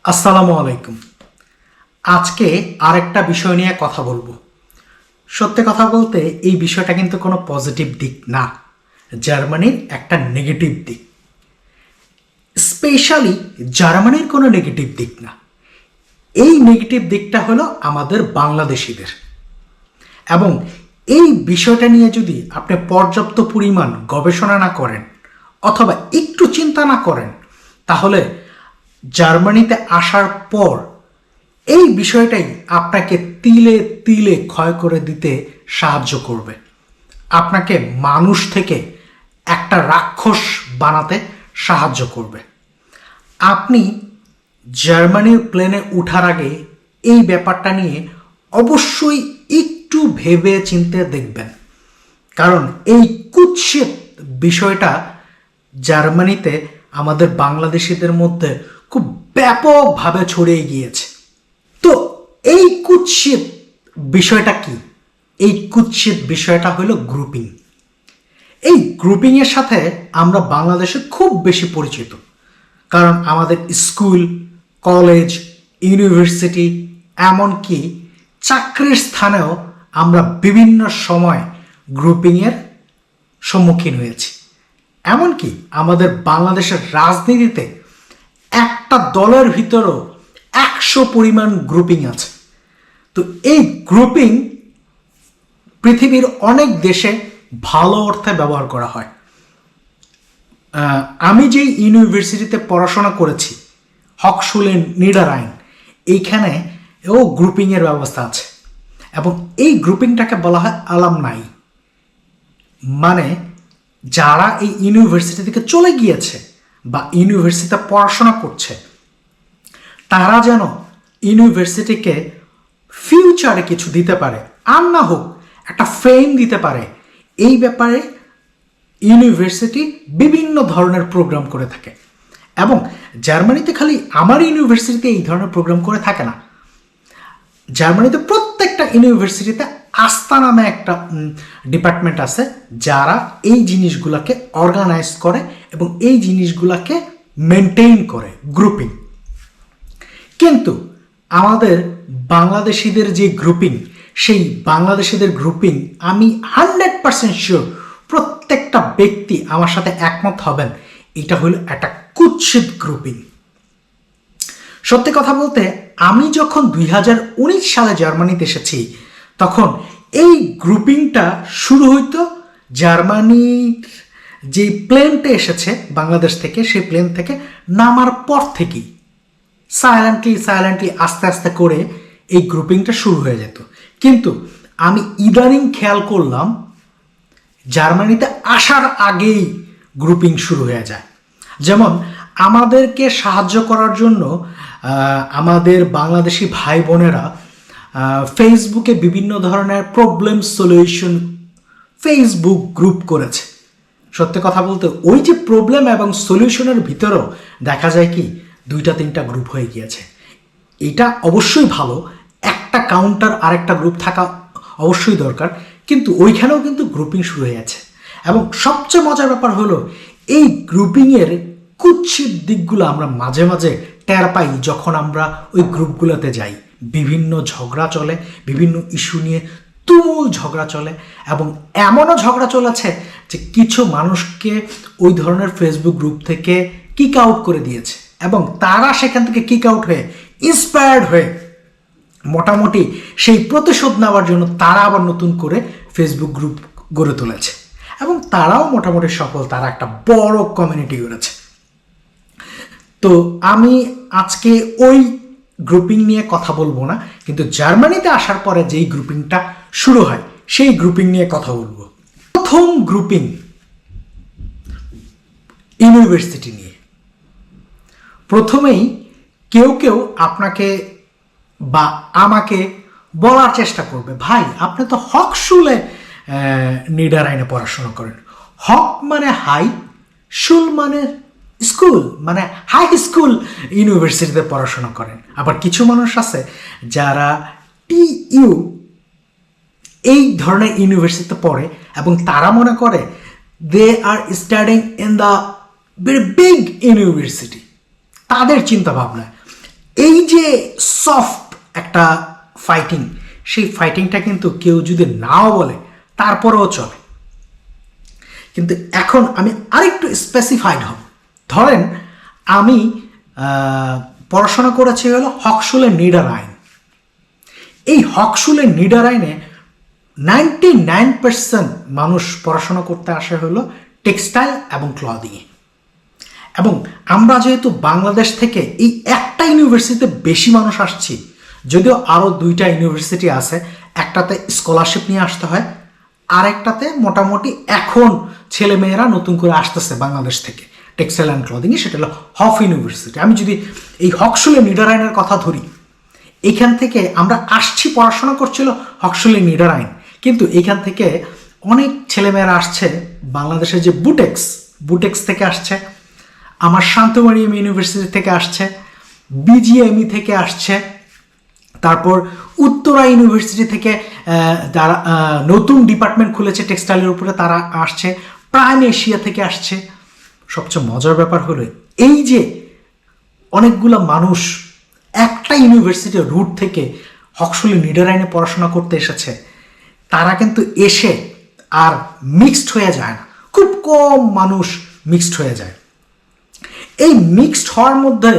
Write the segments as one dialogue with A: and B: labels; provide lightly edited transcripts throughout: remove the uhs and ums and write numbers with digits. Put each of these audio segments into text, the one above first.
A: আসসালামু আলাইকুম। আজকে আরেকটা বিষয় নিয়ে কথা বলবো। সত্যি কথা বলতে এই বিষয়টা কিন্তু কোনো পজিটিভ দিক না, জার্মানির একটা নেগেটিভ দিক। স্পেশালি জার্মানির কোনো নেগেটিভ দিক না, এই নেগেটিভ দিকটা হলো আমাদের বাংলাদেশিদের। এবং এই বিষয়টা নিয়ে যদি আপনি পর্যাপ্ত পরিমাণ গবেষণা না করেন অথবা একটু চিন্তা না করেন, তাহলে জার্মানিতে আসার পর এই বিষয়টাই আপনাকে তিলে তিলে ক্ষয় করে দিতে সাহায্য করবে। আপনাকে মানুষ থেকে একটা রাক্ষস বানাতে সাহায্য করবে। আপনি জার্মানির প্লেনে ওঠার আগে এই ব্যাপারটা নিয়ে অবশ্যই একটু ভেবে চিন্তে দেখবেন, কারণ এই কুৎসিত বিষয়টা জার্মানিতে আমাদের বাংলাদেশিদের মধ্যে খুব ব্যাপকভাবে ছড়িয়ে গিয়েছে। তো এই কুৎসিত বিষয়টা কি? এই কুৎসিত বিষয়টা হলো গ্রুপিং। এই গ্রুপিংয়ের সাথে আমরা বাংলাদেশে খুব বেশি পরিচিত, কারণ আমাদের স্কুল, কলেজ, ইউনিভার্সিটি, এমনকি চাকরির স্থানেও আমরা বিভিন্ন সময় গ্রুপিংয়ের সম্মুখীন হয়েছি। এমনকি আমাদের বাংলাদেশের রাজনীতিতে একটা দলের ভিতরেও 100 পরিমাণ গ্রুপিং আছে। তো এই গ্রুপিং পৃথিবীর অনেক দেশে ভালো অর্থে ব্যবহার করা হয়। আমি যেই ইউনিভার্সিটিতে পড়াশোনা করেছি, হকশুলে নিডাররাইন, এইখানে ও গ্রুপিংয়ের ব্যবস্থা আছে এবং এই গ্রুপিংটাকে বলা হয় আলামনাই। মানে যারা এই ইউনিভার্সিটি থেকে চলে গিয়েছে বা ইউনিভার্সিটিতে পড়াশোনা করছে, তারা যেন ইউনিভার্সিটিকে ফিউচারে কিছু দিতে পারে, আর না হোক একটা ফেম দিতে পারে, এই ব্যাপারে ইউনিভার্সিটি বিভিন্ন ধরনের প্রোগ্রাম করে থাকে। এবং জার্মানিতে খালি আমার ইউনিভার্সিটিতে এই ধরনের প্রোগ্রাম করে থাকে না, জার্মানিতে প্রত্যেকটা ইউনিভার্সিটিতে আস্থা নামে একটা ডিপার্টমেন্ট আছে, যারা এই জিনিসগুলোকে অর্গানাইজ করে এবং এই জিনিসগুলোকে মেনটেইন করে, গ্রুপিং। কিন্তু আমাদের বাংলাদেশিদের যে গ্রুপিং, সেই বাংলাদেশিদের গ্রুপিং আমি 100% শিওর প্রত্যেকটা ব্যক্তি আমার সাথে একমত হবেন, এটা হলো একটা কুৎসিত গ্রুপিং। সত্যি কথা বলতে আমি যখন 2019 সালে জার্মানিতে এসেছি, তখন এই গ্রুপিংটা শুরু হইতো জার্মানির যে প্লেনটা এসেছে বাংলাদেশ থেকে, সেই প্লেন থেকে নামার পর থেকেই সাইলেন্টলি আস্তে আস্তে করে এই গ্রুপিংটা শুরু হয়ে যেত। কিন্তু আমি ইদানিং খেয়াল করলাম জার্মানিতে আসার আগেই গ্রুপিং শুরু হয়ে যায়। যেমন আমাদেরকে সাহায্য করার জন্য আমাদের বাংলাদেশি ভাই বোনেরা ফেসবুকে বিভিন্ন ধরনের প্রবলেম সলিউশন ফেসবুক গ্রুপ করেছে। সত্যি কথা বলতে ওই যে প্রবলেম এবং সলিউশনের ভিতরেও দেখা যায় কি 2-3টা গ্রুপ হয়ে গিয়েছে। এটা অবশ্যই ভালো, একটা কাউন্টার আরেকটা গ্রুপ থাকা অবশ্যই দরকার, কিন্তু ওইখানেও কিন্তু গ্রুপিং শুরু হয়ে গেছে। এবং সবচেয়ে মজার ব্যাপার হলো এই গ্রুপিংয়ের কুৎসিত দিকগুলো আমরা মাঝে মাঝে টের পাই যখন আমরা ওই গ্রুপগুলোতে যাই। বিভিন্ন ঝগড়া চলে, বিভিন্ন ইস্যু নিয়ে তুমুল ঝগড়া চলে, এবং এমনও ঝগড়া চলেছে যে কিছু মানুষকে ওই ধরনের ফেসবুক গ্রুপ থেকে কিক আউট করে দিয়েছে, এবং তারা সেখান থেকে কিক আউট হয়ে ইন্সপায়ার্ড হয়ে মোটামুটি সেই প্রতিশোধ নেওয়ার জন্য তারা আবার নতুন করে ফেসবুক গ্রুপ গড়ে তুলেছে, এবং তারাও মোটামুটি সফল, তারা একটা বড় কমিউনিটি গড়েছে। তো আমি আজকে ওই গ্রুপিং নিয়ে কথা বলবো না, কিন্তু জার্মানিতে আসার পরে যেই গ্রুপিংটা শুরু হয় সেই গ্রুপিং নিয়ে কথা বলবো। প্রথম গ্রুপিং ইউনিভার্সিটি নিয়ে। প্রথমেই কেউ কেউ আপনাকে বা আমাকে বলার চেষ্টা করবে, ভাই আপনি তো হকশুলে নিডাররাইনে পড়াশোনা করেন। হক মানে হাই, শুল মানে স্কুল, মানে হাই স্কুল ইউনিভার্সিটিতে পড়াশোনা করেন। আবার কিছু মানুষ আছে যারা টিইউ এই ধরনের ইউনিভার্সিটিতে পড়ে এবং তারা মনে করে they are studying in the very big university. তাদের চিন্তা ভাবনা এই যে সফট একটা ফাইটিং, সেই ফাইটিংটা কিন্তু কেউ যদি নাও বলে তারপরেও চলে। কিন্তু এখন আমি আরেকটু স্পেসিফাইড হব। ধরেন আমি পড়াশোনা করেছি হলো হকসুলে নিডারাইন। এই হকসুলে নিডারাইনে 99% মানুষ পড়াশোনা করতে আসে হলো টেক্সটাইল এবং ক্লদিংয়ে। এবং আমরা যেহেতু বাংলাদেশ থেকে এই একটা ইউনিভার্সিটিতে বেশি মানুষ আসছি, যদিও আরও 2টা ইউনিভার্সিটি আছে, একটাতে স্কলারশিপ নিয়ে আসতে হয়, আরেকটাতে মোটামুটি এখন ছেলেমেয়েরা নতুন করে আসতেছে বাংলাদেশ থেকে টেক্সটাইল অ্যান্ড ক্লদিংয়ে, সেটা হলো হফ ইউনিভার্সিটি। আমি যদি এই হকসুলে নিডারাইনের কথা ধরি, এখান থেকে আমরা আসছি, পড়াশোনা করছিল হকসুলে নিডারাইন, কিন্তু এখান থেকে অনেক ছেলেমেয়েরা আসছে বাংলাদেশের যে বুটেক্স থেকে আসছে, আমার শান্তমারিয়াম ইউনিভার্সিটি থেকে আসছে, বিজিএমই থেকে আসছে, তারপর উত্তরা ইউনিভার্সিটি থেকে যারা নতুন ডিপার্টমেন্ট খুলেছে টেক্সটাইলের উপরে তারা আসছে, প্রাইম এশিয়া থেকে আসছে। সবচেয়ে মজার ব্যাপার হলো এই যে অনেকগুলো মানুষ একটা ইউনিভার্সিটির রুট থেকে হকসুলে নিডারাইনে পড়াশোনা করতে এসেছে, তারা কিন্তু এসে আর মিক্সড হয়ে যায় না, খুব কম মানুষ মিক্সড হয়ে যায়। এই মিক্সড হওয়ার মধ্যে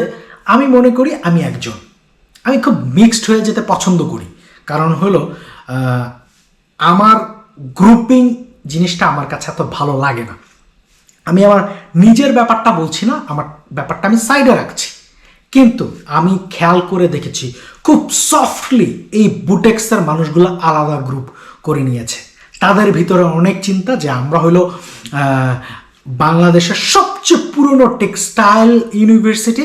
A: আমি মনে করি আমি একজন, আমি খুব মিক্সড হয়ে যেতে পছন্দ করি। কারণ হলো আমার গ্রুপিং জিনিসটা আমার কাছে এত ভালো লাগে না। আমি আমার নিজের ব্যাপারটা বলছি না, আমার ব্যাপারটা আমি সাইডে রাখছি, কিন্তু আমি খেয়াল করে দেখেছি খুব সফটলি এই বুটেক্সের মানুষগুলো আলাদা গ্রুপ করে নিয়েছে। তাদের ভিতরে অনেক চিন্তা যে আমরা হলো বাংলাদেশের সবচেয়ে পুরনো টেক্সটাইল ইউনিভার্সিটি,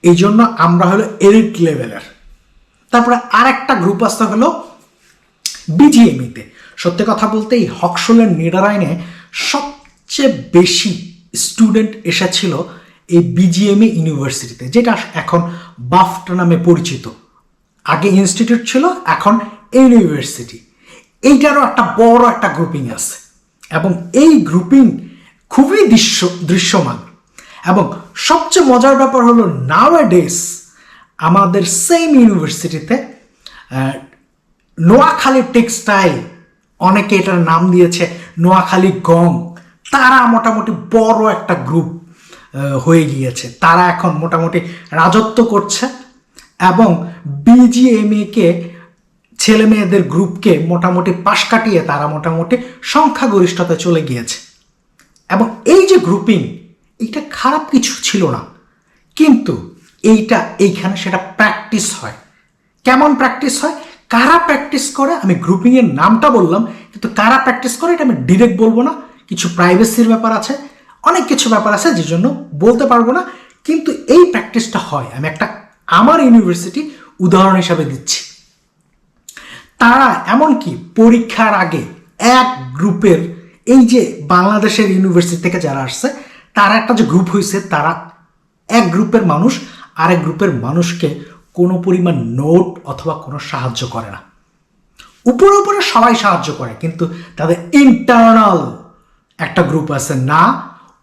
A: এই জন্য আমরা হলো এলিট লেভেলের। তারপরে আর একটা গ্রুপ আসতে হলো বিজিএমইতে। সত্যি কথা বলতে এই হকসুলের নিডারাইনে সবচেয়ে বেশি স্টুডেন্ট এসেছিল এই বিজিএমই ইউনিভার্সিটিতে, যেটা এখন বাফটা নামে পরিচিত। আগে ইনস্টিটিউট ছিল, এখন ইউনিভার্সিটি। এইটারও একটা বড় একটা গ্রুপিং আছে এবং এই গ্রুপিং খুবই দৃশ্যমান। এবং সবচেয়ে মজার ব্যাপার হলো নাওয়াডেস আমাদের সেম ইউনিভার্সিটিতে নোয়াখালী টেক্সটাইল, অনেকে এটার নাম দিয়েছে নোয়াখালী গং, তারা মোটামুটি বড় একটা গ্রুপ হয়ে গিয়েছে। তারা এখন মোটামুটি রাজত্ব করছে এবং বিজিএমইকে ছেলে মেয়েদের গ্রুপকে মোটামুটি পাশ কাটিয়ে তারা মোটামুটি সংখ্যাগরিষ্ঠতায় চলে গিয়েছে। এবং এই যে গ্রুপিং, এইটা খারাপ কিছু ছিল না, কিন্তু এইখানে সেটা প্র্যাকটিস হয়। কেমন প্র্যাকটিস হয়, কারা প্র্যাকটিস করে, আমি গ্রুপিংয়ের নামটা বললাম, কিন্তু কারা প্র্যাকটিস করে এটা আমি ডিরেক্ট বলবো না, কিছু প্রাইভেসির ব্যাপার আছে, অনেক কিছু ব্যাপার আছে যে জন্য বলতে পারবো না। কিন্তু এই প্র্যাকটিসটা হয়। আমি একটা আমার ইউনিভার্সিটি উদাহরণ হিসাবে দিচ্ছি। তারা এমনকি পরীক্ষার আগে এক গ্রুপের, এই যে বাংলাদেশের ইউনিভার্সিটি থেকে যারা আসছে তারা একটা যে গ্রুপ হয়েছে, তারা এক গ্রুপের মানুষ আরেক গ্রুপের মানুষকে কোনো পরিমাণ নোট অথবা কোনো সাহায্য করে না। উপরে উপরে সবাই সাহায্য করে, কিন্তু তাদের ইন্টারনাল একটা গ্রুপ আছে, না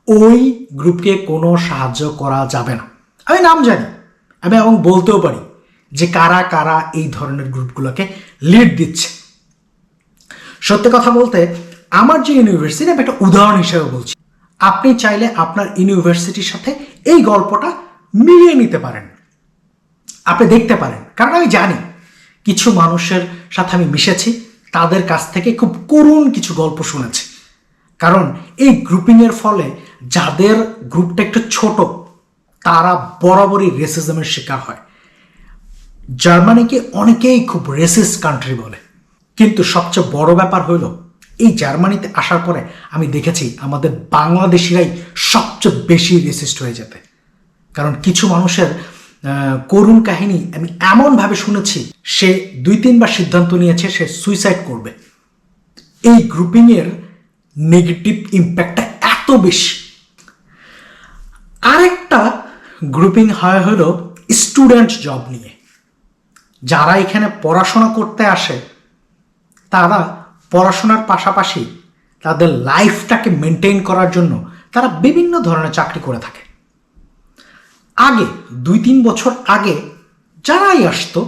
A: ওই গ্রুপকে কোনো সাহায্য করা যাবে না। আমি নাম জানি, আমি এবং বলতেও পারি যে কারা কারা এই ধরনের গ্রুপগুলোকে লিড দিচ্ছে। সত্যি কথা বলতে আমার যে ইউনিভার্সিটি, আমি একটা উদাহরণ হিসেবে বলছি, আপনি চাইলে আপনার ইউনিভার্সিটির সাথে এই গল্পটা মিলিয়ে নিতে পারেন, আপনি দেখতে পারেন। কারণ আমি জানি কিছু মানুষের সাথে আমি মিশেছি, তাদের কাছ থেকে খুব করুণ কিছু গল্প শুনেছি। কারণ এই গ্রুপিংয়ের ফলে যাদের গ্রুপটা একটু ছোট, তারা বরাবরই রেসিজমের শিকার হয়। জার্মানিকে অনেকেই খুব রেসিস্ট কান্ট্রি বলে, কিন্তু সবচেয়ে বড় ব্যাপার হলো এই জার্মানিতে আসার পরে আমি দেখেছি আমাদের বাংলাদেশিরাই সবচেয়ে বেশি রেসিস্ট হয়ে যেতে। কারণ কিছু মানুষের করুণ কাহিনী আমি এমনভাবে শুনেছি, সে 2-3 বার সিদ্ধান্ত নিয়েছে সে সুইসাইড করবে। এই গ্রুপিংয়ের নেগেটিভ ইম্প্যাক্টটা এত বেশি। আরেকটা গ্রুপিং হয় হলো স্টুডেন্ট জব নিয়ে। যারা এখানে পড়াশোনা করতে আসে তারা পড়াশোনার পাশাপাশি তাদের লাইফটাকে মেনটেন করার জন্য তারা বিভিন্ন ধরনের চাকরি করে থাকে। আগে 2-3 বছর আগে যারাই আসতো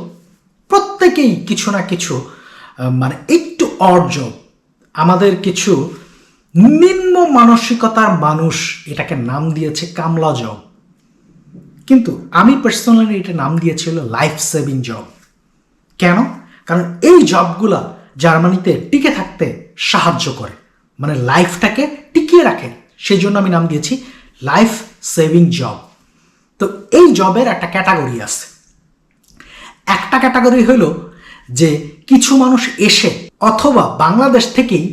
A: প্রত্যেকেই কিছু না কিছু মানে একটু অর্জন, আমাদের কিছু নিম্ন মানসিকতার মানুষ এটাকে নাম দিয়েছে কামলা জব, কিন্তু আমি পার্সোনালি এটা নাম দিয়েছিল লাইফ সেভিং জব। কেন? কারণ এই জবগুলা জার্মানিতে টিকে থাকতে সাহায্য করে, মানে লাইফটাকে টিকিয়ে রাখে, সেই জন্য আমি নাম দিয়েছি লাইফ সেভিং জব। তো এই জবের একটা ক্যাটাগরি আছে। একটা ক্যাটাগরি হলো যে কিছু মানুষ এসে অথবা বাংলাদেশ থেকেই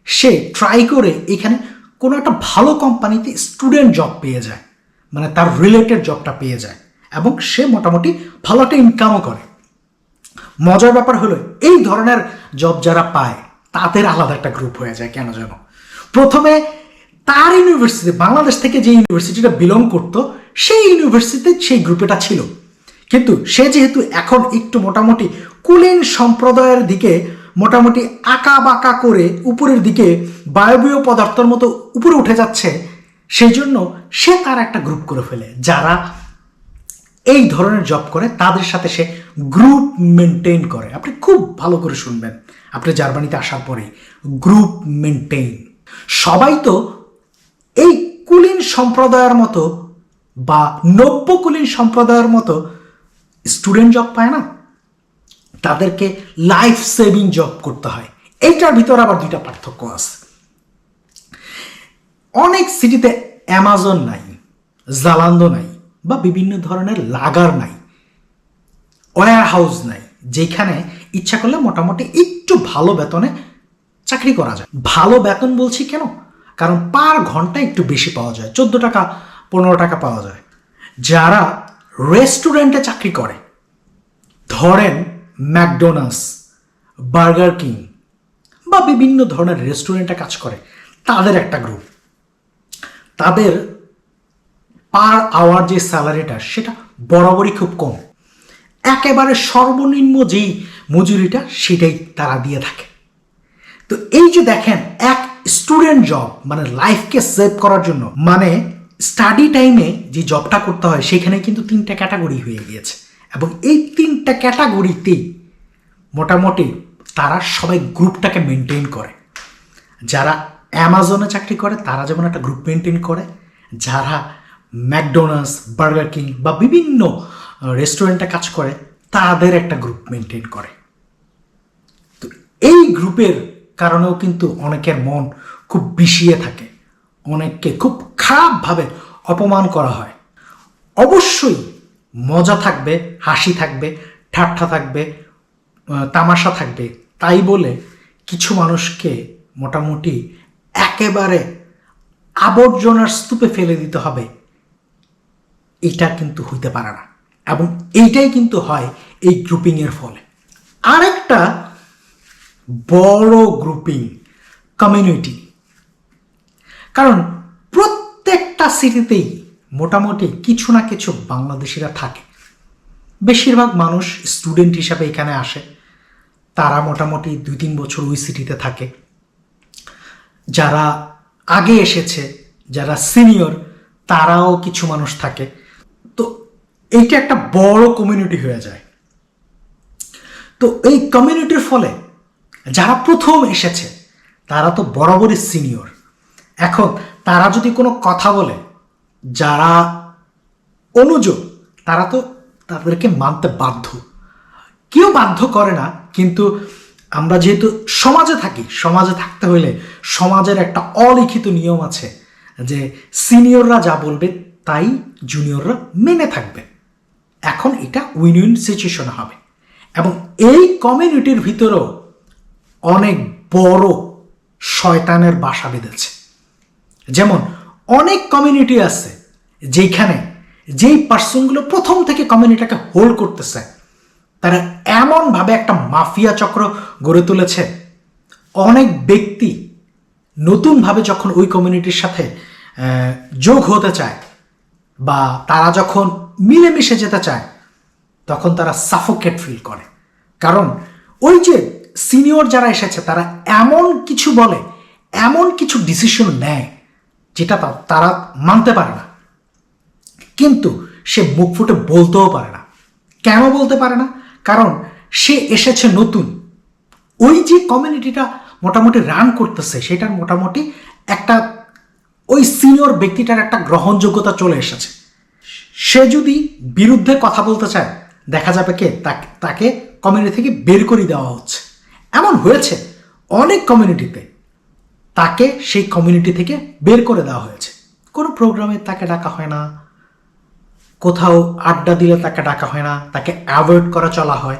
A: সে ট্রাই করে এখানে কোনো একটা ভালো কোম্পানিতে স্টুডেন্ট জব পেয়ে যায়, মানে তার রিলেটেড জবটা পেয়ে যায় এবং সে মোটামুটি ভালো একটা ইনকামও করে। মজার ব্যাপার হলো এই ধরনের জব যারা পায় তাদের আলাদা একটা গ্রুপ হয়ে যায়। কেন যেন প্রথমে তার ইউনিভার্সিটি, বাংলাদেশ থেকে যে ইউনিভার্সিটিটা বিলং করতো সেই ইউনিভার্সিটিতে সেই গ্রুপেটা ছিল, কিন্তু সে যেহেতু এখন একটু মোটামুটি কুলীন সম্প্রদায়ের দিকে মোটামুটি আঁকা বাঁকা করে উপরের দিকে বায়বীয় পদার্থের মতো উপরে উঠে যাচ্ছে, সেই জন্য সে তার একটা গ্রুপ করে ফেলে যারা এই ধরনের জব করে, তাদের সাথে সে গ্রুপ মেনটেন করে। আপনি খুব ভালো করে শুনবেন আপনি জার্মানিতে আসার পরে, গ্রুপ মেনটেন। সবাই তো এই কুলীন সম্প্রদায়ের মতো বা নব্য কুলীন সম্প্রদায়ের মতো স্টুডেন্ট জব পায় না, তাদেরকে লাইফ সেভিং জব করতে হয়। এইটার ভিতরে আবার দুইটা পার্থক্য আছে। অনেক সিটিতে অ্যামাজন নাই, জালান্ডো নাই, বা বিভিন্ন ধরনের লাগার নাই, ওয়্যার হাউস নাই, যেখানে ইচ্ছা করলে মোটামুটি একটু ভালো বেতনে চাকরি করা যায়। ভালো বেতন বলছি কেন? কারণ পার ঘন্টা একটু বেশি পাওয়া যায়, 14 টাকা 15 টাকা পাওয়া যায়। যারা রেস্টুরেন্টে চাকরি করে, ধরেন ম্যাকডোনাল্ডস, বার্গার কিং বা বিভিন্ন ধরনের রেস্টুরেন্টে কাজ করে, তাদের একটা গ্রুপ, তাদের পার আওয়ার যে স্যালারিটা সেটা বরাবরই খুব কম, একেবারে সর্বনিম্ন যেই মজুরিটা সেটাই তারা দিয়ে থাকে। তো এই যে দেখেন, এক স্টুডেন্ট জব মানে লাইফকে সেভ করার জন্য, মানে স্টাডি টাইমে যে জবটা করতে হয় সেখানে কিন্তু 3টা ক্যাটাগরি হয়ে গিয়েছে, এবং এই 3টা ক্যাটাগরিতেই মোটামুটি তারা সবাই গ্রুপটাকে মেনটেন করে। যারা অ্যামাজনে চাকরি করে তারা যেমন একটা গ্রুপ মেনটেন করে, যারা ম্যাকডোনাল্ডস, বার্গার কিং বা বিভিন্ন রেস্টুরেন্টে কাজ করে তাদের একটা গ্রুপ মেনটেন করে। তো এই গ্রুপের কারণেও কিন্তু অনেকের মন খুব বিষিয়ে থাকে, অনেককে খুব খারাপভাবে অপমান করা হয়। অবশ্যই মজা থাকবে, হাসি থাকবে, ঠাট্টা থাকবে, তামাশা থাকবে, তাই বলে কিছু মানুষকে মোটামুটি একেবারে আবর্জনার স্তূপে ফেলে দিতে হবে, এটা কিন্তু হইতে পারে না, এবং এইটাই কিন্তু হয় এই গ্রুপিংয়ের ফলে। আরেকটা বড় গ্রুপিং কমিউনিটি, কারণ প্রত্যেকটা সিটিতেই মোটামুটি কিছু না কিছু বাংলাদেশিরা থাকে। বেশিরভাগ মানুষ স্টুডেন্ট হিসাবে এখানে আসে, তারা মোটামুটি 2-3 বছর ওই সিটিতে থাকে। যারা আগে এসেছে, যারা সিনিয়র, তারাও কিছু মানুষ থাকে। তো এইটা একটা বড় কমিউনিটি হয়ে যায়। তো এই কমিউনিটির ফলে যারা প্রথম এসেছে তারা তো বরাবরই সিনিয়র। এখন তারা যদি কোনো কথা বলে, যারা অনুযোগ, তারা তো তাদেরকে মানতে বাধ্য। কেউ বাধ্য করে না, কিন্তু আমরা যেহেতু সমাজে থাকি, সমাজে থাকতে হইলে সমাজের একটা অলিখিত নিয়ম আছে যে সিনিয়ররা যা বলবে তাই জুনিয়ররা মেনে থাকবে। এখন এটা উইন উইন সিচুয়েশন হবে, এবং এই কমিউনিটির ভিতরেও অনেক বড় শয়তানের বাসা বেঁধেছে। যেমন অনেক কমিউনিটি আছে যেখানে যেই পার্সনগুলো প্রথম থেকে কমিউনিটিটাকে হোল্ড করতেছে, তারা এমনভাবে একটা মাফিয়া চক্র গড়ে তুলেছে। অনেক ব্যক্তি নতুনভাবে যখন ওই কমিউনিটির সাথে যোগ হতে চায় বা তারা যখন মিলেমিশে যেতে চায়, তখন তারা সাফোকেট ফিল করে। কারণ ওই যে সিনিয়র যারা এসেছে তারা এমন কিছু বলে, এমন কিছু ডিসিশন নেয় যেটা তারা মানতে পারে না, কিন্তু সে মুখ ফুটে বলতেও পারে না। কেন বলতে পারে না? কারণ সে এসেছে নতুন। ওই যে কমিউনিটিটা মোটামুটি রান করতেছে, সেটার মোটামুটি একটা ওই সিনিয়র ব্যক্তিটার একটা গ্রহণযোগ্যতা চলে এসেছে। সে যদি বিরুদ্ধে কথা বলতে চায়, দেখা যাবে তাকে কমিউনিটি থেকে বের করে দেওয়া হচ্ছে। এমন হয়েছে অনেক কমিউনিটিতে, তাকে সেই কমিউনিটি থেকে বের করে দেওয়া হয়েছে। কোনো প্রোগ্রামে তাকে ডাকা হয় না, কোথাও আড্ডা দিলে তাকে ডাকা হয় না, তাকে অ্যাভয়েড করা চলা হয়।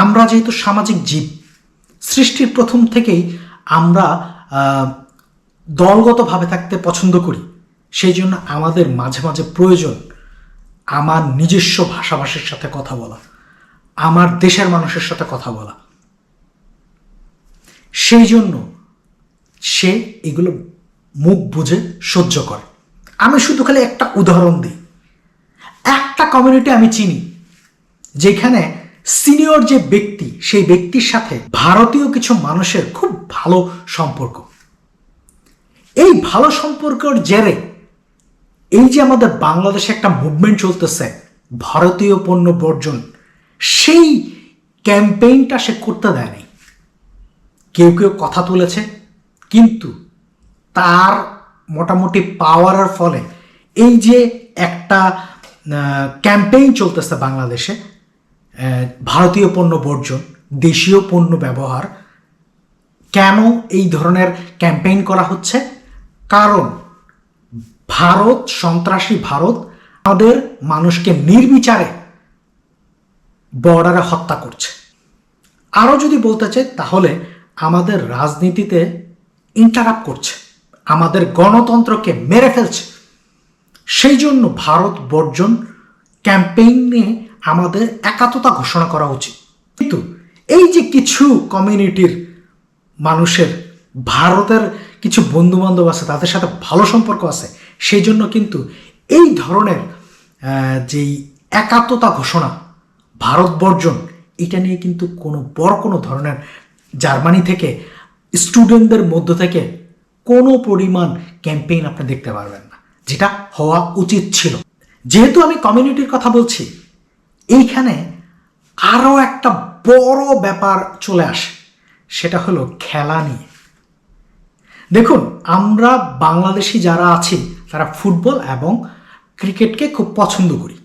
A: আমরা যেহেতু সামাজিক জীব, সৃষ্টির প্রথম থেকেই আমরা দলগতভাবে থাকতে পছন্দ করি। সেই জন্য আমাদের মাঝে মাঝে প্রয়োজন আমার নিজস্ব ভাষাভাষীর সাথে কথা বলা, আমার দেশের মানুষের সাথে কথা বলা। সেই জন্য সে এগুলো মুখ বুঝে সহ্য করে। আমি শুধু খালি একটা উদাহরণ দিই। একটা কমিউনিটি আমি চিনি যেখানে সিনিয়র যে ব্যক্তি, সেই ব্যক্তির সাথে ভারতীয় কিছু মানুষের খুব ভালো সম্পর্ক। এই ভালো সম্পর্কের জেরে এই যে আমাদের বাংলাদেশে একটা মুভমেন্ট চলতেছে ভারতীয় পণ্য বর্জন, সেই ক্যাম্পেইনটা সে করতে দেয়নি। কেউ কেউ কথা তুলেছে, কিন্তু তার মোটামুটি পাওয়ারের ফলে এই যে একটা ক্যাম্পেইন চলতেছে বাংলাদেশে, ভারতীয় পণ্য বর্জন, দেশীয় পণ্য ব্যবহার, কেন এই ধরনের ক্যাম্পেইন করা হচ্ছে? কারণ ভারত, সন্ত্রাসী ভারত আমাদের মানুষকে নির্বিচারে বর্ডারে হত্যা করছে। আরও যদি বলতে চাই তাহলে আমাদের রাজনীতিতে ইন্টারাপ্ট করছে, আমাদের গণতন্ত্রকে মেরে ফেলছে। সেই জন্য ভারত বর্জন ক্যাম্পেইনে আমাদের একাত্মতা ঘোষণা করা উচিত। কিন্তু এই যে কিছু কমিউনিটির মানুষের ভারতের কিছু বন্ধুবান্ধব আছে, তাদের সাথে ভালো সম্পর্ক আছে, সেই জন্য কিন্তু এই ধরনের যেই একাত্মতা ঘোষণা, ভারত বর্জন, এটা নিয়ে কিন্তু কোনো ধরনের জার্মানি থেকে স্টুডেন্টদের মধ্য থেকে কোনো পরিমাণ ক্যাম্পেইন আপনি দেখতে পারবেন না, যেটা হওয়া উচিত ছিল। যেহেতু আমি কমিউনিটির কথা বলছি, এইখানে আরও একটা বড় ব্যাপার চলে আসে, সেটা হলো খেলা নিয়ে। দেখুন, আমরা বাংলাদেশি যারা আছি তারা ফুটবল এবং ক্রিকেটকে খুব পছন্দ করি,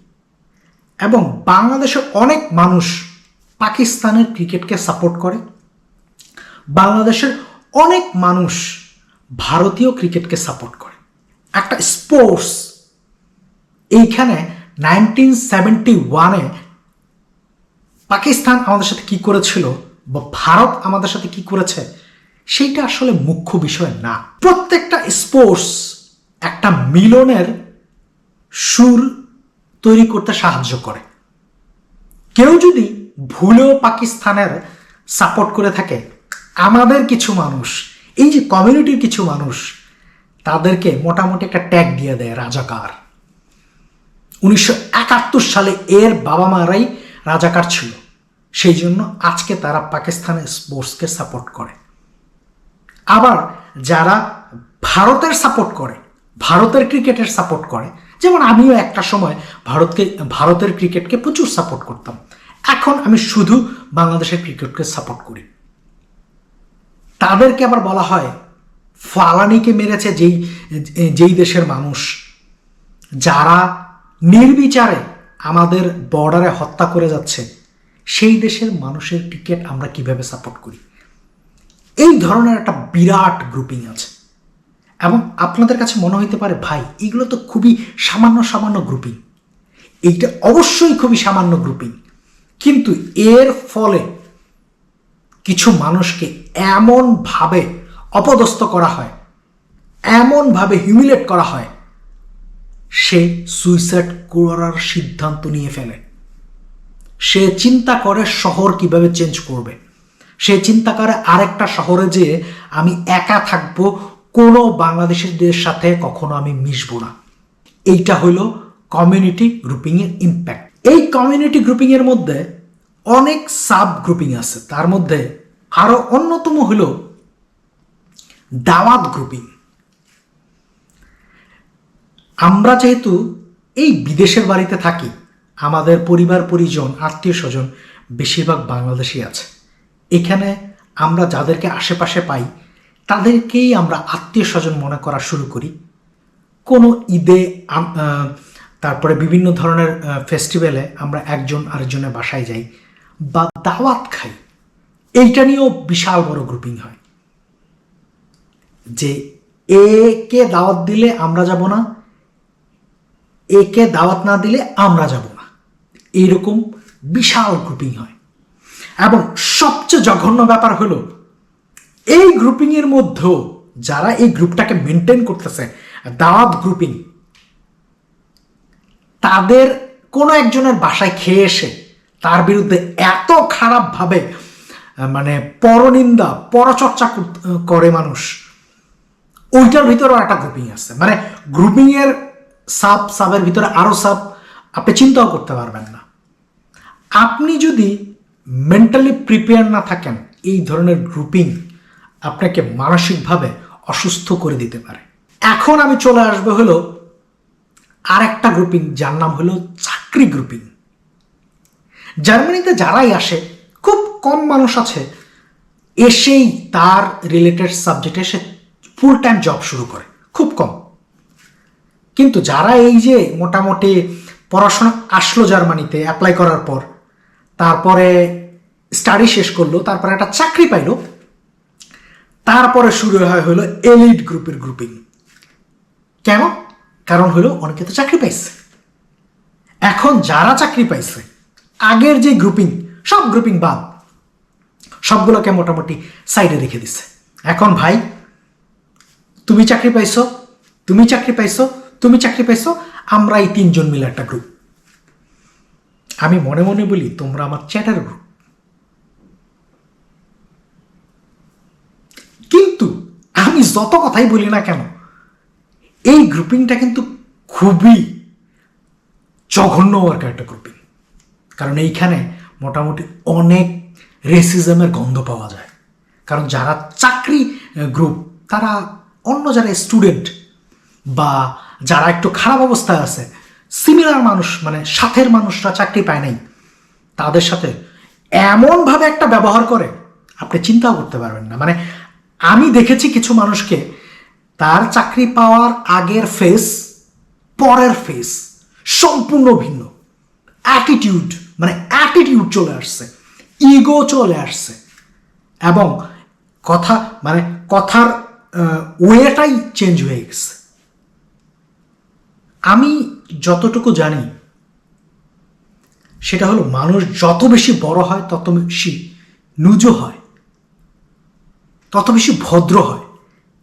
A: এবং বাংলাদেশের অনেক মানুষ পাকিস্তানের ক্রিকেটকে সাপোর্ট করে। বাংলাদেশের অনেক মানুষ ভারতীয় ক্রিকেটকে সাপোর্ট করে। একটা স্পোর্টস, এইখানে 1971-এ পাকিস্তান আমাদের সাথে কি করেছিল বা ভারত আমাদের সাথে কি করেছে, সেইটা আসলে মুখ্য বিষয় না। প্রত্যেকটা স্পোর্টস একটা মিলনের সুর তৈরি করতে সাহায্য করে। কেউ যদি ভুলেও পাকিস্তানের সাপোর্ট করে থাকে, আমাদের কিছু মানুষ, এই যে কমিউনিটির কিছু মানুষ, তাদেরকে মোটামুটি একটা ট্যাগ দিয়ে দেয় রাজাকার। 1971 সালে এর বাবা মারাই রাজাকার ছিল, সেই জন্য আজকে তারা পাকিস্তানের স্পোর্টসকে সাপোর্ট করে। আবার যারা ভারতের সাপোর্ট করে, ভারতের ক্রিকেটের সাপোর্ট করে, যেমন আমিও একটা সময় ভারতের ক্রিকেটকে প্রচুর সাপোর্ট করতাম, এখন আমি শুধু বাংলাদেশের ক্রিকেটকে সাপোর্ট করি। তাদেরকে আবার বলা হয় ফালানিকে মেরেছে যেই দেশের মানুষ, যারা নির্বিচারে আমাদের বর্ডারে হত্যা করে যাচ্ছে, সেই দেশের মানুষের ক্রিকেট আমরা কিভাবে সাপোর্ট করি। এই ধরনের একটা বিরাট গ্রুপিং আছে, এবং আপনাদের কাছে মনে হইতে পারে ভাই এগুলো তো খুবই সামান্য গ্রুপিং। এইটা অবশ্যই খুবই সামান্য গ্রুপিং, কিন্তু এর ফলে কিছু মানুষকে এমনভাবে অপদস্থ করা হয়, এমনভাবে হিউমিলেট করা হয়, সে সুইসাইড করার সিদ্ধান্ত নিয়ে ফেলে। সে চিন্তা করে শহর কিভাবে চেঞ্জ করবে, সে চিন্তা করে আরেকটা শহরে যেয়ে আমি একা থাকবো, কোনো বাংলাদেশিদের সাথে কখনো আমি মিশবো না। এইটা হলো কমিউনিটি গ্রুপিংয়ের ইম্প্যাক্ট। এই কমিউনিটি গ্রুপিংয়ের মধ্যে অনেক সাব গ্রুপিং আছে, তার মধ্যে আরও অন্যতম হলো দাওয়াত গ্রুপিং। আমরা যেহেতু এই বিদেশের বাড়িতে থাকি, আমাদের পরিবার পরিজন আত্মীয় স্বজন বেশিরভাগ বাংলাদেশি আছে। এখানে আমরা যাদেরকে আশেপাশে পাই তাদেরকেই আমরা আত্মীয় স্বজন মনে করা শুরু করি। কোনো ঈদে তারপরে বিভিন্ন ধরনের ফেস্টিভ্যালে আমরা একজন আরেকজনের বাসায় যাই বা দাওয়াত খাই, এইটা নিয়েও বিশাল বড় গ্রুপিং হয় যে একে দাওয়াত দিলে আমরা যাব না, একে দাওয়াত না দিলে আমরা যাব না, এইরকম বিশাল গ্রুপিং হয়। এবং সবচেয়ে জঘন্য ব্যাপার হলো এই গ্রুপিংয়ের মধ্যেও যারা এই গ্রুপটাকে মেনটেন করতেছে, দাওয়াত গ্রুপিং, তাদের কোনো একজনের বাসায় খেয়ে এসে তার বিরুদ্ধে এত খারাপভাবে মানে পরনিন্দা পরচর্চা করে মানুষ, ওইটার ভিতরেও একটা গ্রুপিং আছে। মানে গ্রুপিংয়ের সাবের ভিতরে আরও সাব আপনি চিন্তাও করতে পারবেন না। আপনি যদি মেন্টালি প্রিপেয়ার না থাকেন, এই ধরনের গ্রুপিং আপনাকে মানসিকভাবে অসুস্থ করে দিতে পারে। এখন আমি চলে আসবো হলো আর একটা গ্রুপিং, যার নাম হলো চাকরি গ্রুপিং। জার্মানিতে যারাই আসে, খুব কম মানুষ আছে এসেই তার রিলেটেড সাবজেক্টে সে ফুল টাইম জব শুরু করে, খুব কম। কিন্তু যারা এই যে মোটামুটি পড়াশোনা আসলো জার্মানিতে অ্যাপ্লাই করার পর, তারপরে স্টাডি শেষ করলো, তারপরে একটা চাকরি পাইলো, তারপরে শুরু হলো এলিট গ্রুপের গ্রুপিং। কেন? কারণ হলো অনেকে তো চাকরি পাইছে। এখন যারা চাকরি পাইছে, আগের যে গ্রুপিং, সব গ্রুপিং বাদ, সবগুলোকে মোটামুটি সাইডে রেখে দিছে। এখন ভাই, তুমি চাকরি পাইছো, তুমি চাকরি পাইছো, তুমি চাকরি পাইছো, আমরা এই তিনজন মিলে একটা গ্রুপ। আমি মনে মনে বলি, তোমরা আমার চ্যাটার গ্রুপ। কিন্তু আমি যত কথাই বলি না কেন, এই গ্রুপিংটা কিন্তু খুবই জঘন্য একটা গ্রুপিং। কারণ এইখানে মোটামুটি অনেক রেসিজমের গন্ধ পাওয়া যায়। কারণ যারা চাকরি গ্রুপ, তারা অন্য যারা স্টুডেন্ট বা যারা একটু খারাপ অবস্থায় আছে, সিমিলার মানুষ, মানে সাথের মানুষরা চাকরি পায় নাই, তাদের সাথে এমনভাবে একটা ব্যবহার করে আপনি চিন্তাও করতে পারবেন না। মানে আমি দেখেছি কিছু মানুষকে, তার চাকরি পাওয়ার আগের ফেস, পরের ফেস সম্পূর্ণ ভিন্ন। অ্যাটিটিউড চলে আসছে, ইগো চলে আসছে, এবং কথার ওয়েটাই চেঞ্জ হয়ে গেছে। আমি যতটুকু জানি সেটা হলো, মানুষ যত বেশি বড় হয় তত বেশি নুজো হয়, তত বেশি ভদ্র হয়।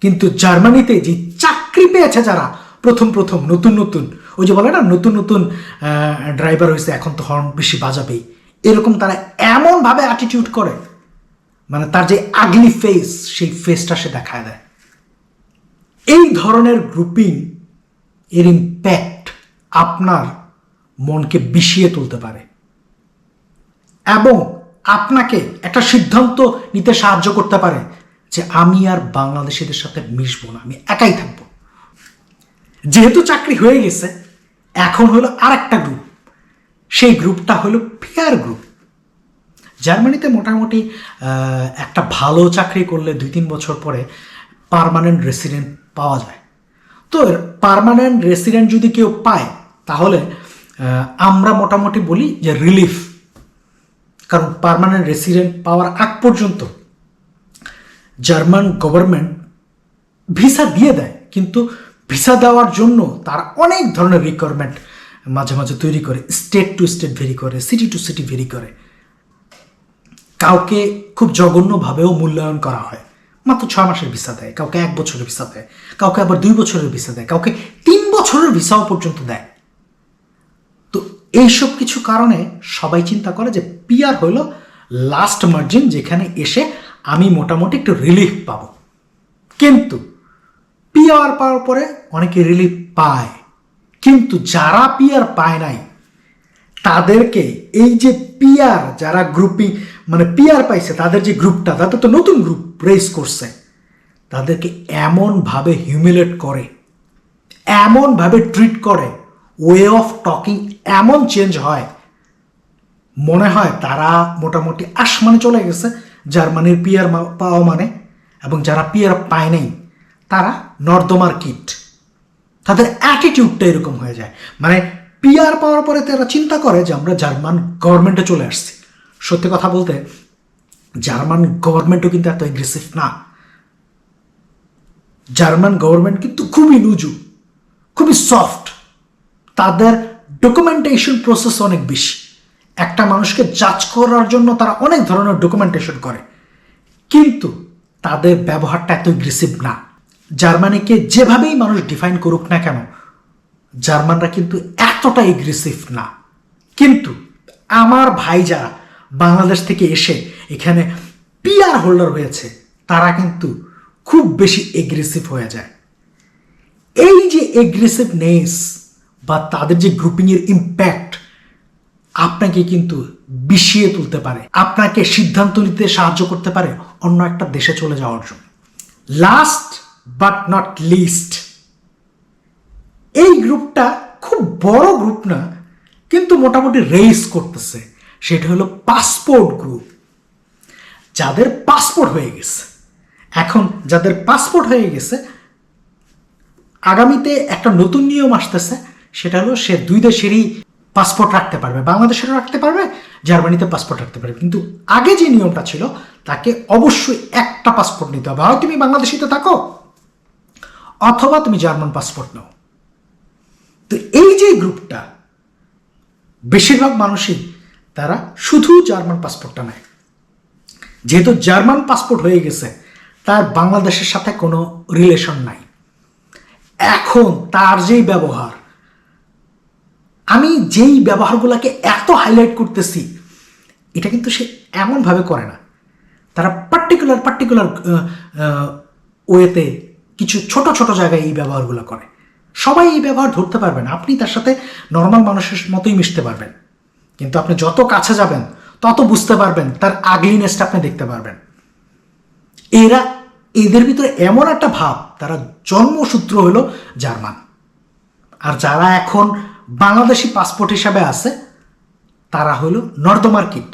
A: কিন্তু জার্মানিতে যে চাকরি পেয়েছে যারা প্রথম নতুন, ওই যে বলে না, নতুন ড্রাইভার হয়েছে, এখন তো হর্ন বেশি বাজাবেই, এরকম তারা এমনভাবে অ্যাটিটিউড করে, মানে তার যে আগলি ফেস, সেই ফেসটা সে দেখায় দেয়। এই ধরনের গ্রুপিং এর ইম্প্যাক্ট আপনার মনকে বিষিয়ে তুলতে পারে এবং আপনাকে একটা সিদ্ধান্ত নিতে সাহায্য করতে পারে যে আমি আর বাংলাদেশিদের সাথে মিশবো না, আমি একাই থাকবো। যেহেতু চাকরি হয়ে গেছে, এখন হলো আর একটা গ্রুপ, সেই গ্রুপটা হলো পিয়ার গ্রুপ। জার্মানিতে মোটামুটি একটা ভালো চাকরি করলে 2-3 বছর পরে পার্মানেন্ট রেসিডেন্ট পাওয়া যায়। তো পার্মানেন্ট রেসিডেন্ট যদি কেউ পায়, তাহলে আমরা মোটামুটি বলি যে রিলিফ। কারণ পার্মানেন্ট রেসিডেন্ট পাওয়ার আগ পর্যন্ত জার্মান গভর্নমেন্ট ভিসা দিয়ে দেয়, কিন্তু ভিসা দেওয়ার জন্য তারা অনেক ধরনের রিকোয়ারমেন্ট মাঝে মাঝে তৈরি করে, স্টেট টু স্টেট ভেরি করে, সিটি টু সিটি ভেরি করে। কাউকে খুব জঘন্যভাবেও মূল্যায়ন করা হয়, মাত্র 6 মাসের ভিসা দেয়, কাউকে 1 বছরের ভিসা দেয়, কাউকে আবার 2 বছরের ভিসা দেয়, কাউকে 3 বছরের ভিসাও পর্যন্ত দেয়। তো এইসব কিছু কারণে সবাই চিন্তা করে যে পিআর হলো লাস্ট মার্জিন, যেখানে এসে আমি মোটামুটি একটু রিলিফ পাবো। কিন্তু পিআর পাওয়ার পরে অনেকে রিলিফ পায়, কিন্তু যারা পিআর পায় নাই তাদেরকে এই যে পিআর যারা গ্রুপিং, মানে পিআর পাইছে তাদের যে গ্রুপটা, তাদের তো নতুন গ্রুপ রেজ করছে, তাদেরকে এমনভাবে হিউমিলেট করে, এমনভাবে ট্রিট করে, ওয়ে অফ টকিং এমন চেঞ্জ হয়, মনে হয় তারা মোটামুটি আসমানে চলে গেছে জার্মানির পিয়ার পাওয়া মানে। এবং যারা পিয়ার পায় নাই তারা নর্দমার কিট। তাদের অ্যাটিটিউডটা এরকম হয়ে যায়, মানে পিয়ার পাওয়ার পরে তারা চিন্তা করে যে আমরা জার্মান গভর্নমেন্টে চলে আসছি। সত্যি কথা বলতে জার্মান গভর্নমেন্টও কিন্তু এত এগ্রেসিভ না। জার্মান গভর্নমেন্ট কিন্তু খুবই লুজু, খুবই সফট। তাদের ডকুমেন্টেশন প্রসেস অনেক বেশি। একটা মানুষকে জাজ করার জন্য তারা অনেক ধরনের ডকুমেন্টেশন করে, কিন্তু তাদের ব্যবহারটা এত এগ্রেসিভ না। জার্মানিকে যেভাবেই মানুষ ডিফাইন করুক না কেন, জার্মানরা কিন্তু এতটা এগ্রেসিভ না। কিন্তু আমার ভাই যারা বাংলাদেশ থেকে এসে এখানে পিআর হোল্ডার হয়েছে, তারা কিন্তু খুব বেশি এগ্রেসিভ হয়ে যায়। এই যে এগ্রেসিভনেস বা তাদের যে গ্রুপিংয়ের ইম্প্যাক্ট আপনাকে কিন্তু বিষিয়ে তুলতে পারে, আপনাকে সিদ্ধান্ত নিতে সাহায্য করতে পারে অন্য একটা দেশে চলে যাওয়ার জন্য। লাস্ট বাট নট লিস্ট, এই গ্রুপটা খুব বড় গ্রুপ না, কিন্তু মোটামুটি রেস করতেছে। সেটা হলো পাসপোর্ট গ্রুপ। যাদের পাসপোর্ট হয়ে গেছে, এখন যাদের পাসপোর্ট হয়ে গেছে, আগামীতে একটা নতুন নিয়ম আসতেছে। সেটা হলো সে দুই দেশেরই পাসপোর্ট রাখতে পারবে, বাংলাদেশেরও রাখতে পারবে, জার্মানিতে পাসপোর্ট রাখতে পারবে। কিন্তু আগে যে নিয়মটা ছিল, তাকে অবশ্যই একটা পাসপোর্ট নিতে হবে। হয় তুমি বাংলাদেশিতে থাকো অথবা তুমি জার্মান পাসপোর্ট নাও। তো এই যে গ্রুপটা, বেশিরভাগ মানুষই তারা শুধু জার্মান পাসপোর্টটা নেয়। যেহেতু জার্মান পাসপোর্ট হয়ে গেছে, তার বাংলাদেশের সাথে কোনো রিলেশন নাই। এখন তার যেই ব্যবহার, আমি যেই ব্যবহারগুলোকে এত হাইলাইট করতেছি, এটা কিন্তু সে এমনভাবে করে না। তারা পার্টিকুলার ওয়েতে কিছু ছোট ছোট জায়গায় এই ব্যবহারগুলো করে। সবাই এই ব্যবহার ধরতে পারবেন, আপনি তার সাথে নর্মাল মানুষের মতোই মিশতে পারবেন, কিন্তু আপনি যত কাছে যাবেন তত বুঝতে পারবেন তার আগলিনেসটা আপনি দেখতে পারবেন। এদের ভিতরে এমন একটা ভাব, তারা জন্মসূত্র হলো জার্মান। আর যারা এখন বাংলাদেশি পাসপোর্ট হিসাবে আছে, তারা হলো নর্দমার কিট।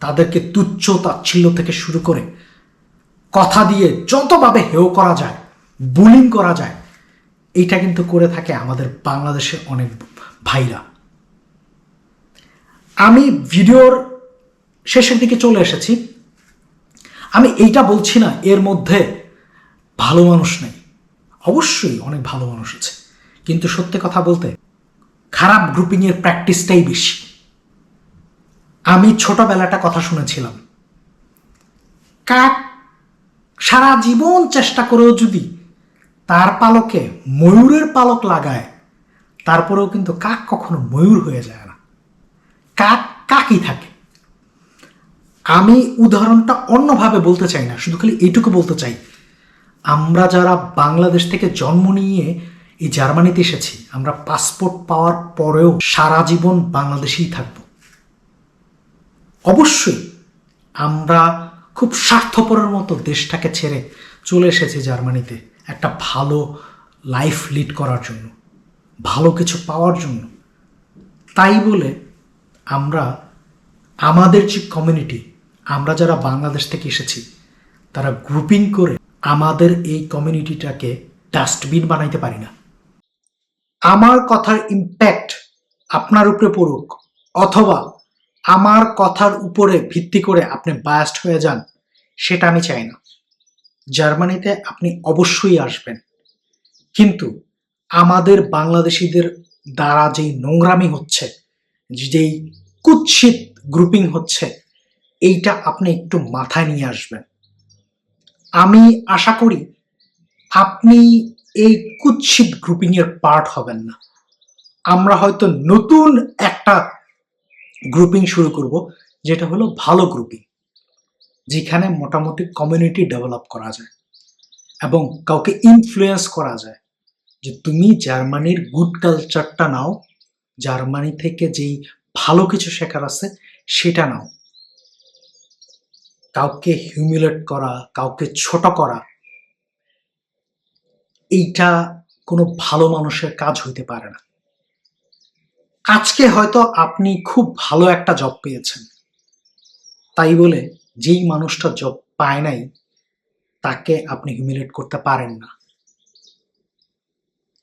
A: তাদেরকে তুচ্ছ তাচ্ছিল্য থেকে শুরু করে কথা দিয়ে যতভাবে হেয় করা যায়, বুলিং করা যায়, এইটা কিন্তু করে থাকে আমাদের বাংলাদেশের অনেক ভাইরা। আমি ভিডিওর শেষের দিকে চলে এসেছি। আমি এইটা বলছি না এর মধ্যে ভালো মানুষ নেই, অবশ্যই অনেক ভালো মানুষ আছে, কিন্তু সত্যি কথা বলতে খারাপ গ্রুপিংয়ের প্র্যাকটিসটাই বেশি। আমি ছোটবেলাটা কথা শুনেছিলাম, কাক সারা জীবন চেষ্টা করেও যদি তার পালকে ময়ূরের পালক লাগায়, তারপরেও কিন্তু কাক কখনো ময়ূর হয়ে যায় না, কাক কাকই থাকে। আমি উদাহরণটা অন্যভাবে বলতে চাই না, শুধু খালি এইটুকু বলতে চাই, আমরা যারা বাংলাদেশ থেকে জন্ম নিয়ে এই জার্মানিতে এসেছি, আমরা পাসপোর্ট পাওয়ার পরেও সারা জীবন বাংলাদেশেই থাকব। অবশ্যই আমরা খুব স্বার্থপরের মতো দেশটাকে ছেড়ে চলে এসেছি জার্মানিতে একটা ভালো লাইফ লিড করার জন্য, ভালো কিছু পাওয়ার জন্য। তাই বলে আমরা আমাদের যে কমিউনিটি, আমরা যারা বাংলাদেশ থেকে এসেছি, তারা গ্রুপিং করে আমাদের এই কমিউনিটিটাকে ডাস্টবিন বানাইতে পারি না। আমার কথার ইম্প্যাক্ট আপনার উপরে পড়ুক, অথবা আমার কথার উপরে ভিত্তি করে আপনি বায়াসড হয়ে যান, সেটা আমি চাই না। জার্মানিতে আপনি অবশ্যই আসবেন, কিন্তু আমাদের বাংলাদেশিদের দ্বারা যেই নোংরামি হচ্ছে, যেই কুৎসিত গ্রুপিং হচ্ছে, এইটা আপনি একটু মাথায় নিয়ে আসবেন। আমি আশা করি আপনি এই কুৎসিত গ্রুপিং এর পার্ট হবেন না। আমরা হয়তো নতুন একটা গ্রুপিং শুরু করব, যেটা হলো ভালো গ্রুপিং, যেখানে মোটামুটি কমিউনিটি ডেভেলপ করা যায় এবং কাউকে ইনফ্লুয়েন্স করা যায় যে তুমি জার্মানির গুড কালচারটা নাও, জার্মানি থেকে যেই ভালো কিছু শেখার আছে সেটা নাও। কাউকে হিউমিলেট করা, কাউকে ছোট করা, এইটা কোনো ভালো মানুষের কাজ হইতে পারে না। আজকে হয়তো আপনি খুব ভালো একটা জব পেয়েছেন, তাই বলে যেই মানুষটা জব পায় নাই তাকে আপনি হিউমিলেট করতে পারেন না,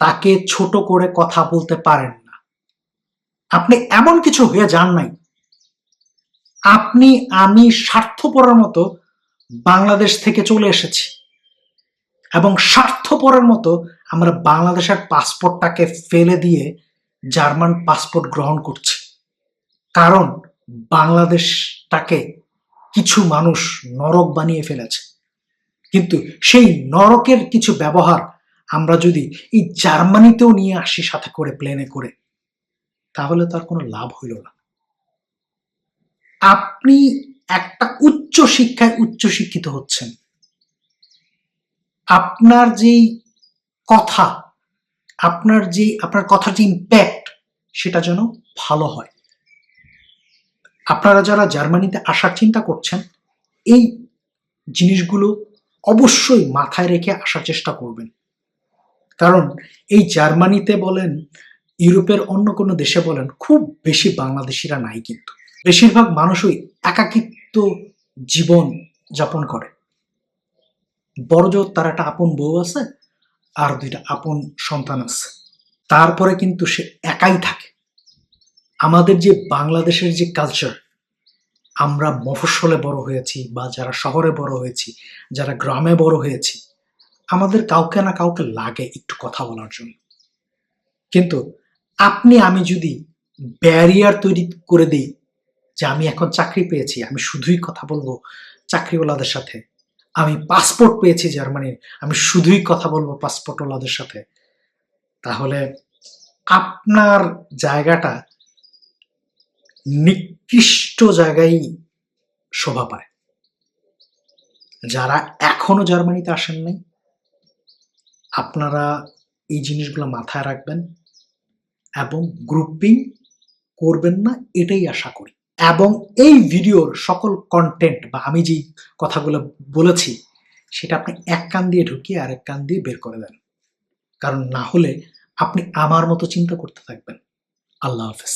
A: তাকে ছোট করে কথা বলতে পারেন না। আপনি এমন কিছু হয়ে যান নাই। আপনি আমি স্বার্থপরের মতো বাংলাদেশ থেকে চলে এসেছি এবং স্বার্থপরের মতো আমরা বাংলাদেশের পাসপোর্টটাকে ফেলে দিয়ে জার্মান পাসপোর্ট গ্রহণ করছি। কারণ বাংলাদেশটাকে কিছু মানুষ নরক বানিয়ে ফেলেছে। কিন্তু সেই নরকের কিছু ব্যবহার আমরা যদি এই জার্মানিতেও নিয়ে আসি সাথে করে, প্লেনে করে, তাহলে তার কোনো লাভ হইল না। আপনি একটা উচ্চ শিক্ষায় উচ্চশিক্ষিত হচ্ছেন, আপনার যেই কথা, আপনার কথার যে ইম্প্যাক্ট, সেটা যেন ভালো হয়। আপনারা যারা জার্মানিতে আসার চিন্তা করছেন, এই জিনিসগুলো অবশ্যই মাথায় রেখে আসার চেষ্টা করবেন। কারণ এই জার্মানিতে বলেন, ইউরোপের অন্য কোনো দেশে বলেন, খুব বেশি বাংলাদেশিরা নাই, কিন্তু বেশিরভাগ মানুষই একাকিত্ব জীবন যাপন করে। বড়জোর তার একটা আপন বউ আছে আর 2টা আপন সন্তান আছে, তারপরে কিন্তু সে একাই থাকে। আমাদের যে বাংলাদেশের যে কালচার, আমরা মফস্বলে বড় হয়েছি বা যারা শহরে বড় হয়েছি, যারা গ্রামে বড় হয়েছি, আমাদের কাউকে না কাউকে লাগে একটু কথা বলার জন্য। কিন্তু আপনি আমি যদি ব্যারিয়ার তৈরি করে দিই যে আমি এখন চাকরি পেয়েছি, আমি শুধুই কথা বলবো চাকরিওয়ালাদের সাথে, আমি পাসপোর্ট পেয়েছি জার্মানির, আমি শুধুই কথা বলবো পাসপোর্টওয়ালাদের সাথে, তাহলে আপনার জায়গাটা নিকৃষ্ট জায়গায় শোভা পায়। যারা এখনো জার্মানিতে আসেন নাই, আপনারা এই জিনিসগুলো মাথায় রাখবেন এবং গ্রুপিং করবেন না, এটাই আশা করি। এবং এই ভিডিওর সকল কন্টেন্ট বা আমি যেই কথাগুলো বলেছি, সেটা আপনি এক কান দিয়ে ঢুকিয়ে আরেক কান দিয়ে বের করে দেন। কারণ না হলে আপনি আমার মতো চিন্তা করতে থাকবেন। আল্লাহ হাফেজ।